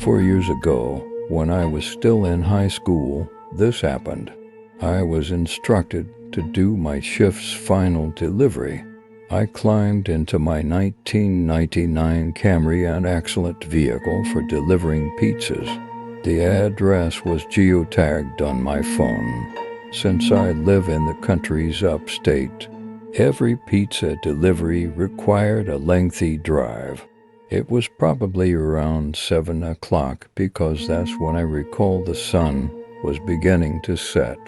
4 years ago, when I was still in high school, this happened. I was instructed to do my shift's final delivery. I climbed into my 1999 Camry, an excellent vehicle for delivering pizzas. The address was geotagged on my phone. Since I live in the country's upstate, every pizza delivery required a lengthy drive. It was probably around 7 o'clock because that's when I recall the sun was beginning to set.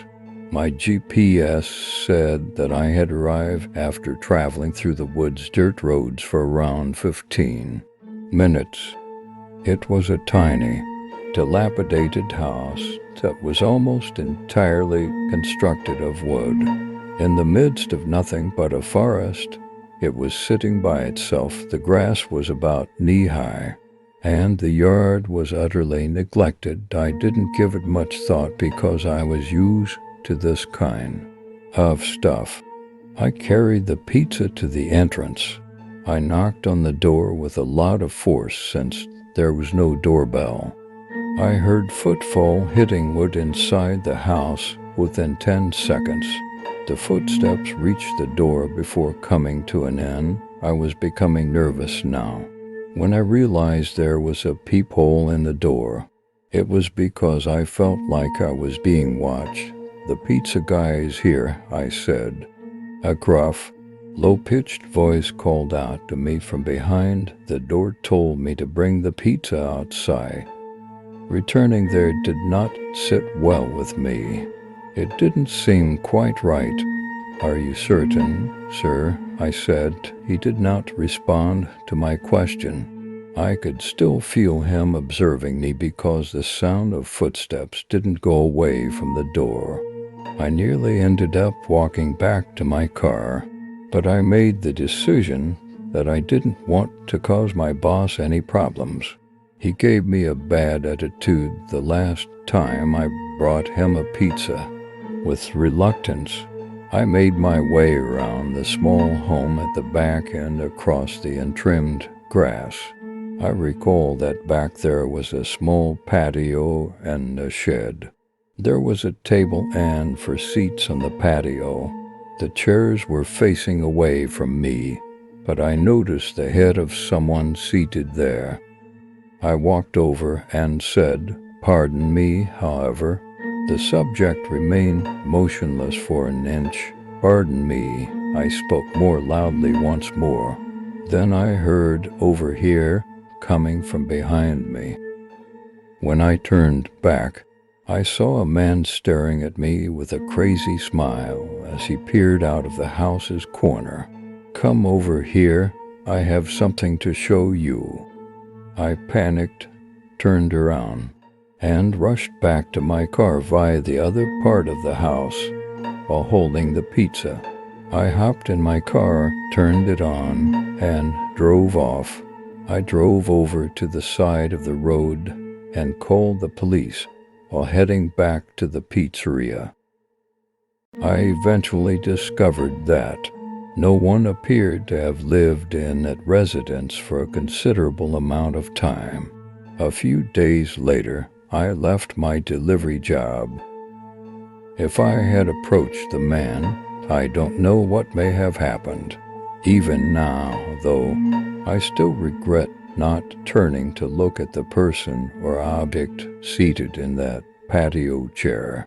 My GPS said that I had arrived after traveling through the woods dirt roads for around 15 minutes. It was a tiny, dilapidated house that was almost entirely constructed of wood. In the midst of nothing but a forest, it was sitting by itself. The grass was about knee-high, and the yard was utterly neglected. I didn't give it much thought because I was used to this kind of stuff. I carried the pizza to the entrance. I knocked on the door with a lot of force since there was no doorbell. I heard footfall hitting wood inside the house within 10 seconds. The footsteps reached the door before coming to an end. I was becoming nervous now. When I realized there was a peephole in the door, it was because I felt like I was being watched. "The pizza guy is here," I said. A gruff, low-pitched voice called out to me from behind the door, told me to bring the pizza outside. Returning there did not sit well with me. It didn't seem quite right. "Are you certain, sir?" I said. He did not respond to my question. I could still feel him observing me because the sound of footsteps didn't go away from the door. I nearly ended up walking back to my car, but I made the decision that I didn't want to cause my boss any problems. He gave me a bad attitude the last time I brought him a pizza. With reluctance, I made my way around the small home at the back and across the untrimmed grass. I recall that back there was a small patio and a shed. There was a table and for seats on the patio. The chairs were facing away from me, but I noticed the head of someone seated there. I walked over and said, "Pardon me, however." The subject remained motionless for an inch. "Pardon me," I spoke more loudly once more. Then I heard, "Over here," coming from behind me. When I turned back, I saw a man staring at me with a crazy smile as he peered out of the house's corner. "Come over here, I have something to show you." I panicked, turned around, and rushed back to my car via the other part of the house while holding the pizza. I hopped in my car, turned it on, and drove off. I drove over to the side of the road and called the police while heading back to the pizzeria. I eventually discovered that no one appeared to have lived in that residence for a considerable amount of time. A few days later, I left my delivery job. If I had approached the man, I don't know what may have happened. Even now, though, I still regret not turning to look at the person or object seated in that patio chair.